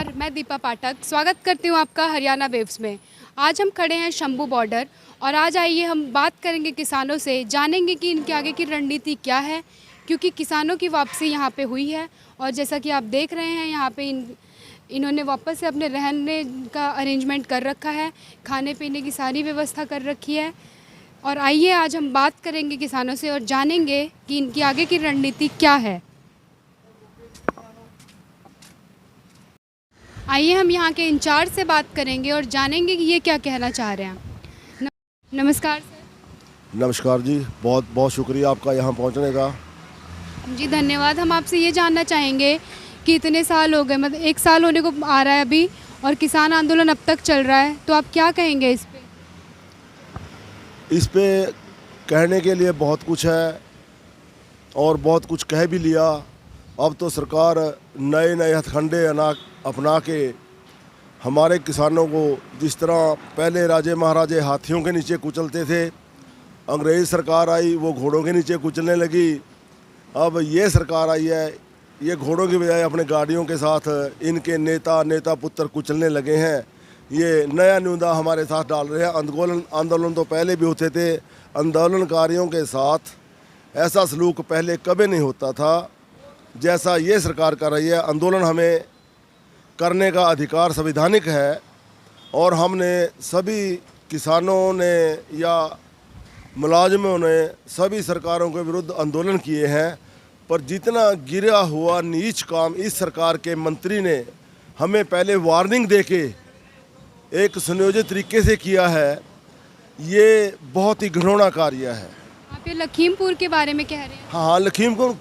नमस्कार, मैं दीपा पाठक स्वागत करती हूँ आपका हरियाणा वेव्स में। आज हम खड़े हैं शंभू बॉर्डर और आज आइए हम बात करेंगे किसानों से, जानेंगे कि इनके आगे की रणनीति क्या है, क्योंकि किसानों की वापसी यहाँ पे हुई है। और जैसा कि आप देख रहे हैं यहाँ पे इन्होंने वापस से अपने रहने का अरेंजमेंट कर रखा है, खाने पीने की सारी व्यवस्था कर रखी है। और आइए आज हम बात करेंगे किसानों से और जानेंगे कि इनकी आगे की रणनीति क्या है। आइए हम यहाँ के इंचार्ज से बात करेंगे और जानेंगे कि ये क्या कहना चाह रहे हैं। नमस्कार सर। नमस्कार जी, बहुत बहुत शुक्रिया आपका यहाँ पहुँचने का। जी धन्यवाद। हम आपसे ये जानना चाहेंगे कि इतने साल हो गए, मतलब 1 साल होने को आ रहा है अभी, और किसान आंदोलन अब तक चल रहा है, तो आप क्या कहेंगे इस पे? इस पे कहने के लिए बहुत कुछ है और बहुत कुछ कह भी लिया। अब तो सरकार नए नए हथकंडे अपना के हमारे किसानों को, जिस तरह पहले राजे महाराजे हाथियों के नीचे कुचलते थे, अंग्रेज़ सरकार आई वो घोड़ों के नीचे कुचलने लगी। अब ये सरकार आई है, ये घोड़ों की बजाय अपने गाड़ियों के साथ इनके नेता पुत्र कुचलने लगे हैं। ये नया न्यूनता हमारे साथ डाल रहे हैं। आंदोलन तो पहले भी होते थे। आंदोलनकारियों के साथ ऐसा सलूक पहले कभी नहीं होता था जैसा ये सरकार कर रही है। आंदोलन हमें करने का अधिकार संवैधानिक है और हमने सभी किसानों ने या मुलाजमों ने सभी सरकारों के विरुद्ध आंदोलन किए हैं। पर जितना गिरा हुआ नीच काम इस सरकार के मंत्री ने हमें पहले वार्निंग देके एक सुनियोजित तरीके से किया है, ये बहुत ही घिनौना कार्य है। आप ये लखीमपुर के बारे में कह रहे हैं? हाँ, लखीमपुर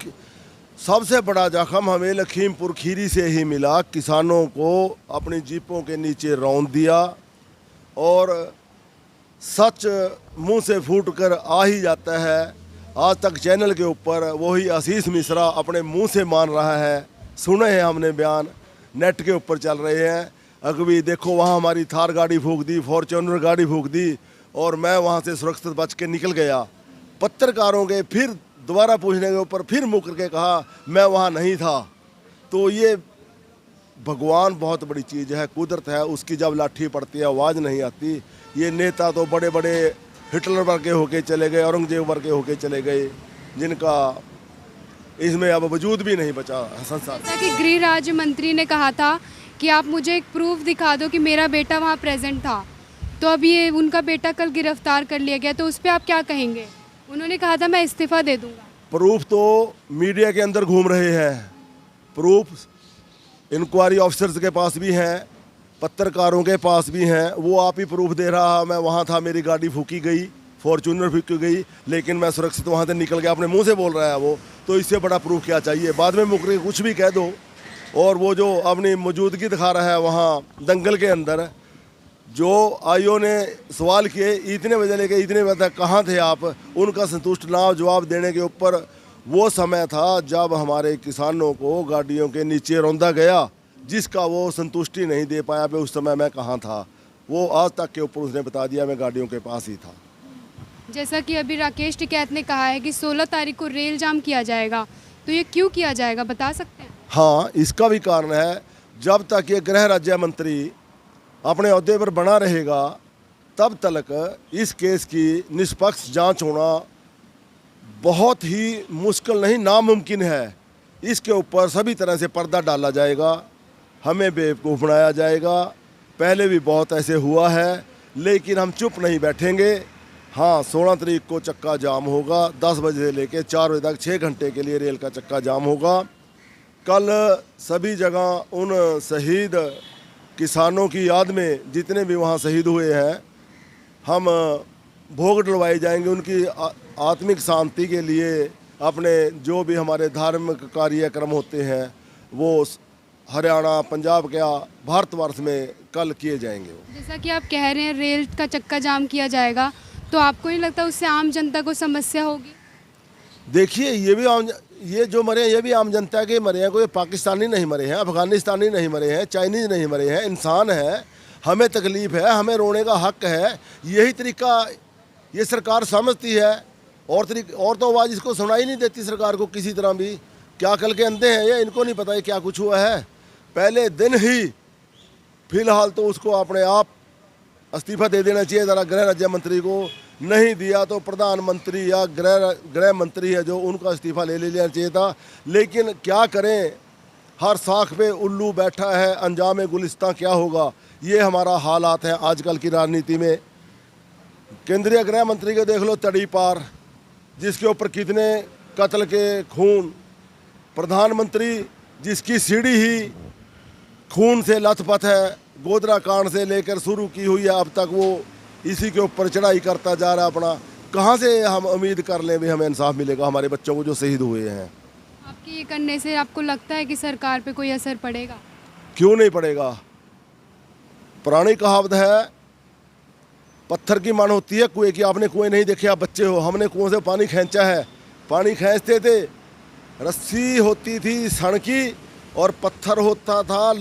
सबसे बड़ा जख्म हमें लखीमपुर खीरी से ही मिला। किसानों को अपनी जीपों के नीचे रौंद दिया और सच मुंह से फूट कर आ ही जाता है। आज तक चैनल के ऊपर वही आशीष मिश्रा अपने मुंह से मान रहा है। सुने हैं हमने बयान, नेट के ऊपर चल रहे हैं। अगवी देखो वहाँ हमारी थार गाड़ी फूंक दी, फॉर्च्यूनर गाड़ी फूंक दी और मैं वहाँ से सुरक्षित बच के निकल गया। पत्रकारों के फिर दोबारा पूछने के ऊपर फिर मुकर के कहा मैं वहाँ नहीं था। तो ये भगवान बहुत बड़ी चीज़ है, कुदरत है, उसकी जब लाठी पड़ती है आवाज़ नहीं आती। ये नेता तो बड़े बड़े हिटलर वर्ग के होके चले गए, औरंगजेब वर्ग के होके चले गए, जिनका इसमें अब वजूद भी नहीं बचा संसार। जैसा कि गृह राज्य मंत्री ने कहा था कि आप मुझे एक प्रूफ दिखा दो कि मेरा बेटा वहाँ प्रेजेंट था, तो अब ये उनका बेटा कल गिरफ्तार कर लिया गया, तो उस पर आप क्या कहेंगे? उन्होंने कहा था मैं इस्तीफा दे दूंगा। प्रूफ तो मीडिया के अंदर घूम रहे हैं, प्रूफ इंक्वायरी ऑफिसर्स के पास भी हैं, पत्रकारों के पास भी हैं। वो आप ही प्रूफ दे रहा, मैं वहाँ था, मेरी गाड़ी फूकी गई, फॉर्च्यूनर फूकी गई, लेकिन मैं सुरक्षित वहाँ से निकल गया। अपने मुंह से बोल रहा है वो, तो इससे बड़ा प्रूफ क्या चाहिए? बाद में मुकरे कुछ भी कह दो। और वो जो अपनी मौजूदगी दिखा रहा है वहाँ दंगल के अंदर, जो आईओ ने सवाल किए इतने बजे लेके इतने बजे तक कहाँ थे आप, उनका संतुष्ट ना जवाब देने के ऊपर वो समय था जब हमारे किसानों को गाड़ियों के नीचे रौंदा गया, जिसका वो संतुष्टि नहीं दे पाया। मैं उस समय मैं कहाँ था, वो आज तक के ऊपर उसने बता दिया मैं गाड़ियों के पास ही था। जैसा कि अभी राकेश टिकैत ने कहा है कि 16 तारीख को रेल जाम किया जाएगा, तो ये क्यों किया जाएगा, बता सकते हैं? हाँ, इसका भी कारण है, जब तक ये गृह राज्य मंत्री अपने अहदे पर बना रहेगा तब तक इस केस की निष्पक्ष जांच होना बहुत ही मुश्किल नहीं नामुमकिन है। इसके ऊपर सभी तरह से पर्दा डाला जाएगा, हमें बेवकूफ़ बनाया जाएगा। पहले भी बहुत ऐसे हुआ है, लेकिन हम चुप नहीं बैठेंगे। हाँ, 16 तारीख को चक्का जाम होगा, 10 बजे से लेकर 4 बजे तक 6 घंटे के लिए रेल का चक्का जाम होगा। कल सभी जगह उन शहीद किसानों की याद में जितने भी वहाँ शहीद हुए हैं, हम भोग डलवाए जाएंगे उनकी आत्मिक शांति के लिए। अपने जो भी हमारे धार्मिक कार्यक्रम होते हैं वो हरियाणा, पंजाब के भारतवर्ष में कल किए जाएंगे। जैसा कि आप कह रहे हैं रेल का चक्का जाम किया जाएगा, तो आपको नहीं लगता उससे आम जनता को समस्या होगी? देखिए, ये जो मरे हैं ये भी आम जनता के मरे हैं। कोई पाकिस्तानी नहीं मरे हैं, अफगानिस्तानी नहीं मरे हैं, चाइनीज़ नहीं मरे हैं, इंसान है। हमें तकलीफ़ है, हमें रोने का हक है। यही तरीका ये सरकार समझती है और तो आवाज़ इसको सुनाई नहीं देती सरकार को किसी तरह भी। क्या कल के अंधे हैं ये, इनको नहीं पता है क्या कुछ हुआ है। पहले दिन ही फिलहाल तो उसको अपने आप इस्तीफा दे देना चाहिए ज़रा गृह राज्य मंत्री को। नहीं दिया तो प्रधानमंत्री या गृह मंत्री है जो उनका इस्तीफा ले लेना चाहिए था। लेकिन क्या करें, हर साख पे उल्लू बैठा है, अंजाम गुलिस्तां क्या होगा, ये हमारा हालात है आजकल की राजनीति में। केंद्रीय गृह मंत्री के देख लो तड़ी पार, जिसके ऊपर कितने कत्ल के खून। प्रधानमंत्री जिसकी सीढ़ी ही खून से लथपथ है, गोधरा कांड से लेकर शुरू की हुई है, अब तक वो इसी के ऊपर चढ़ाई करता जा रहा है अपना। कहाँ से हम उम्मीद कर लें भी हमें इंसाफ मिलेगा हमारे बच्चों को जो शहीद हुए हैं। आपके ये करने से आपको लगता है कि सरकार पे कोई असर पड़ेगा? क्यों नहीं पड़ेगा। पुरानी कहावत है, पत्थर की मान होती है कुएं की। आपने कुएं नहीं देखे, आप बच्चे हो, हमने कुओं से पानी खींचा है। पानी खींचते थे, रस्सी होती थी सण की और पत्थर होता था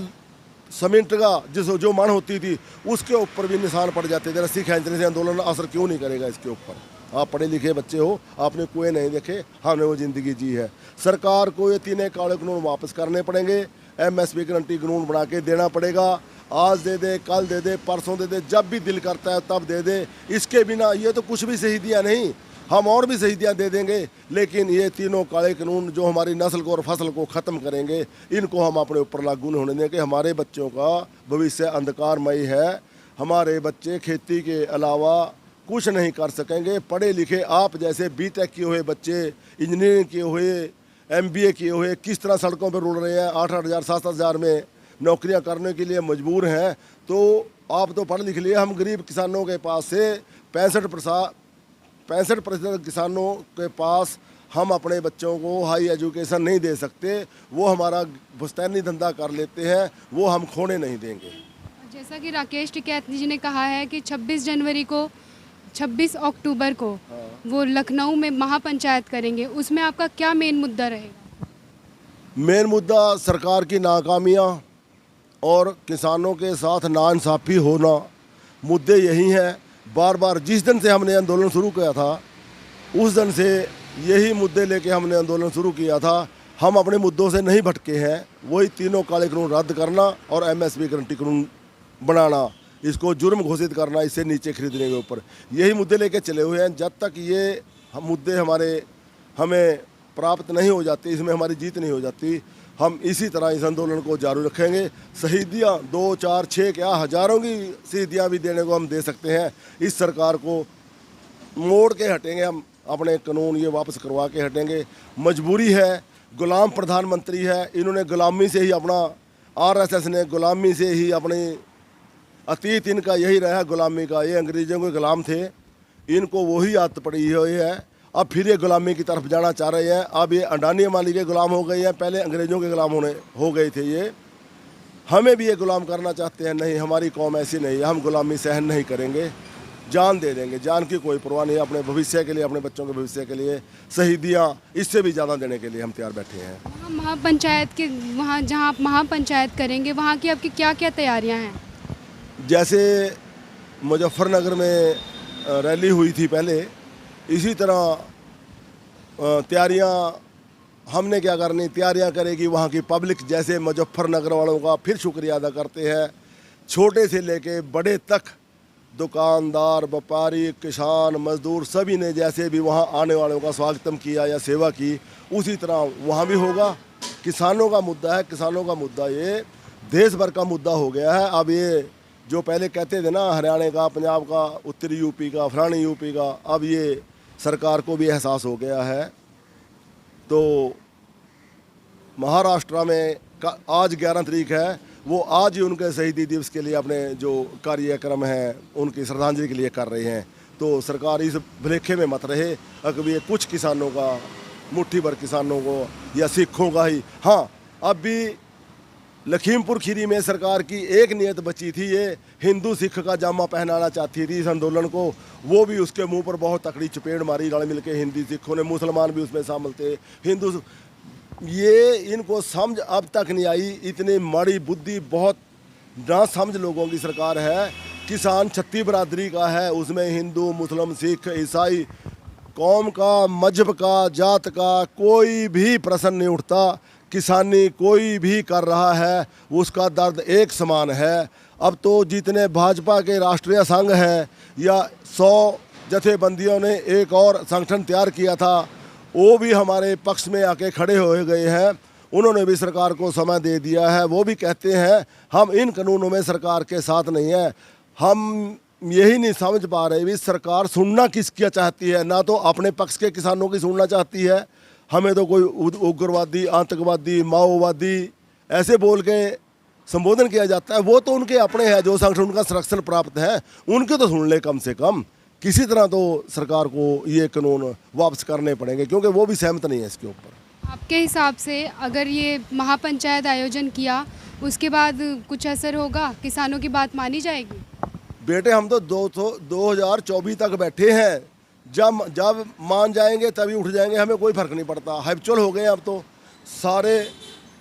सीमेंट का, जो मान होती थी उसके ऊपर भी निशान पड़ जाते थे। रस्सी खींचने से आंदोलन असर क्यों नहीं करेगा इसके ऊपर। आप पढ़े लिखे बच्चे हो, आपने कुएं नहीं देखे, हमने वो ज़िंदगी जी है। सरकार को ये तीनों काले कानून वापस करने पड़ेंगे, MSP गारंटी कानून बना के देना पड़ेगा। आज दे दे, कल दे दे, परसों दे दे, जब भी दिल करता है तब दे दे। इसके बिना ये तो कुछ भी शहीदियाँ नहीं, हम और भी शहीदियाँ दे देंगे, लेकिन ये तीनों काले कानून जो हमारी नस्ल को और फसल को ख़त्म करेंगे, इनको हम अपने ऊपर लागू नहीं होने देंगे। हमारे बच्चों का भविष्य अंधकारमय है। हमारे बच्चे खेती के अलावा कुछ नहीं कर सकेंगे। पढ़े लिखे आप जैसे BTech किए हुए बच्चे, इंजीनियरिंग किए हुए, MBA किए हुए किस तरह सड़कों पर रुल रहे हैं, 8-8 हज़ार 7-7 हज़ार में नौकरियां करने के लिए मजबूर हैं। तो आप तो पढ़ लिख लिए, हम गरीब किसानों के पास से 65% किसानों के पास हम अपने बच्चों को हाई एजुकेशन नहीं दे सकते। वो हमारा बुस्तानी धंधा कर लेते हैं, वो हम खोने नहीं देंगे। जैसा कि राकेश टिकैत जी ने कहा है कि 26 अक्टूबर को वो लखनऊ में महापंचायत करेंगे, उसमें आपका क्या मेन मुद्दा रहेगा? मेन मुद्दा सरकार की नाकामियाँ और किसानों के साथ नाइंसाफ़ी होना, मुद्दे यही हैं। बार बार जिस दिन से हमने आंदोलन शुरू किया था उस दिन से यही मुद्दे लेके हमने आंदोलन शुरू किया था। हम अपने मुद्दों से नहीं भटके हैं। वही तीनों काले कानून रद्द करना और MSP गारंटी कानून बनाना, इसको जुर्म घोषित करना, इससे नीचे खरीदने के ऊपर यही मुद्दे लेके चले हुए हैं। जब तक ये मुद्दे हमें प्राप्त नहीं हो जाते, इसमें हमारी जीत नहीं हो जाती, हम इसी तरह इस आंदोलन को जारी रखेंगे। शहीदियाँ 2, 4, 6 क्या हज़ारों की शहीदियाँ भी देने को हम दे सकते हैं। इस सरकार को मोड़ के हटेंगे, हम अपने कानून ये वापस करवा के हटेंगे। मजबूरी है, गुलाम प्रधानमंत्री है, इन्होंने गुलामी से ही अपना, RSS ने गुलामी से ही अपनी, अतीत इनका यही रहा गुलामी का। ये अंग्रेज़ों के गुलाम थे, इनको वही आदत पड़ी हुई है। अब फिर ये गुलामी की तरफ जाना चाह रहे हैं। अब ये अडानी अम्बानी के गुलाम हो गए हैं, पहले अंग्रेज़ों के गुलाम हो गए थे ये। हमें भी ये गुलाम करना चाहते हैं। नहीं, हमारी कौम ऐसी नहीं है, हम गुलामी सहन नहीं करेंगे, जान दे देंगे। जान की कोई परवाह नहीं, अपने भविष्य के लिए, अपने बच्चों के भविष्य के लिए शहीदियाँ इससे भी ज़्यादा देने के लिए हम तैयार बैठे हैं। वहाँ जहाँ आप महापंचायत करेंगे, वहाँ की आपकी क्या क्या तैयारियाँ हैं? जैसे मुजफ्फरनगर में रैली हुई थी पहले, इसी तरह तैयारियां हमने क्या करनी, तैयारियां करेगी वहाँ की पब्लिक। जैसे मुजफ्फरनगर वालों का फिर शुक्रिया अदा करते हैं, छोटे से लेके बड़े तक, दुकानदार, व्यापारी, किसान, मजदूर, सभी ने जैसे भी वहाँ आने वालों का स्वागतम किया या सेवा की, उसी तरह वहाँ भी होगा। किसानों का मुद्दा है, किसानों का मुद्दा ये देश भर का मुद्दा हो गया है। अब ये जो पहले कहते थे ना, हरियाणा का, पंजाब का, उत्तरी यूपी का, फलानी यूपी का, अब ये सरकार को भी एहसास हो गया है। तो महाराष्ट्र में आज 11 तारीख है, वो आज ही उनके शहीदी दिवस के लिए अपने जो कार्यक्रम है उनकी श्रद्धांजलि के लिए कर रहे हैं। तो सरकार इस भलेखे में मत रहे, अगर ये कुछ किसानों का, मुट्ठी भर किसानों को या सिखों का ही। हाँ, अब भी लखीमपुर खीरी में सरकार की एक नियत बची थी, ये हिंदू सिख का जामा पहनाना चाहती थी इस आंदोलन को। वो भी उसके मुंह पर बहुत तकड़ी चपेट मारी रल मिल के, हिंदी सिखों ने, मुसलमान भी उसमें शामिल थे, हिंदू। ये इनको समझ अब तक नहीं आई, इतनी माड़ी बुद्धि, बहुत ना समझ लोगों की सरकार है। किसान 36 बरादरी का है, उसमें हिंदू, मुस्लिम, सिख, ईसाई, कौम का, मजहब का, जात का कोई भी प्रश्न नहीं उठता। किसानी कोई भी कर रहा है, उसका दर्द एक समान है। अब तो जितने भाजपा के राष्ट्रीय संघ हैं या 100 जथेबंदियों ने एक और संगठन तैयार किया था, वो भी हमारे पक्ष में आके खड़े हो गए हैं। उन्होंने भी सरकार को समय दे दिया है। वो भी कहते हैं हम इन कानूनों में सरकार के साथ नहीं है। हम यही नहीं समझ पा रहे भी सरकार सुनना किसकी चाहती है। ना तो अपने पक्ष के किसानों की सुनना चाहती है, हमें तो कोई उग्रवादी, आतंकवादी, माओवादी ऐसे बोल के संबोधन किया जाता है। वो तो उनके अपने हैं जो संगठन उनका संरक्षण प्राप्त है, उनके तो सुन ले कम से कम। किसी तरह तो सरकार को ये कानून वापस करने पड़ेंगे, क्योंकि वो भी सहमत नहीं है इसके ऊपर। आपके हिसाब से अगर ये महापंचायत आयोजन किया उसके बाद कुछ असर होगा, किसानों की बात मानी जाएगी? बेटे हम तो 2024 तक बैठे हैं। जब मान जाएंगे तभी उठ जाएंगे, हमें कोई फर्क नहीं पड़ता। हैबचुअल हो गए अब तो सारे।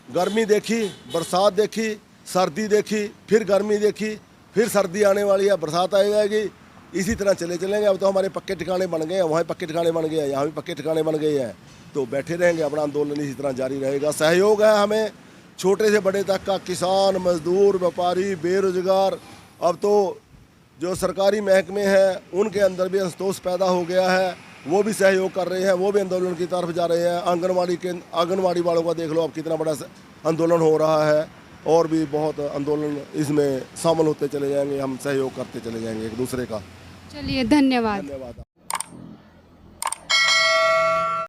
गर्मी देखी, बरसात देखी, सर्दी देखी, फिर गर्मी देखी, फिर सर्दी आने वाली है, बरसात आ जाएगी। इसी तरह चलेंगे। अब तो हमारे पक्के ठिकाने बन गए हैं, वहाँ पक्के ठिकाने बन गए हैं, यहाँ भी पक्के ठिकाने बन गए हैं। तो बैठे रहेंगे, अपना आंदोलन इसी तरह जारी रहेगा। सहयोग है हमें छोटे से बड़े तक का, किसान, मजदूर, व्यापारी, बेरोजगार। अब तो जो सरकारी महकमे हैं उनके अंदर भी असंतोष पैदा हो गया है, वो भी सहयोग कर रहे हैं, वो भी आंदोलन की तरफ जा रहे हैं। आंगनवाड़ी वालों का देख लो अब कितना बड़ा आंदोलन हो रहा है, और भी बहुत आंदोलन इसमें शामिल होते चले जाएंगे। हम सहयोग करते चले जाएंगे एक दूसरे का। चलिए, धन्यवाद। धन्यवाद।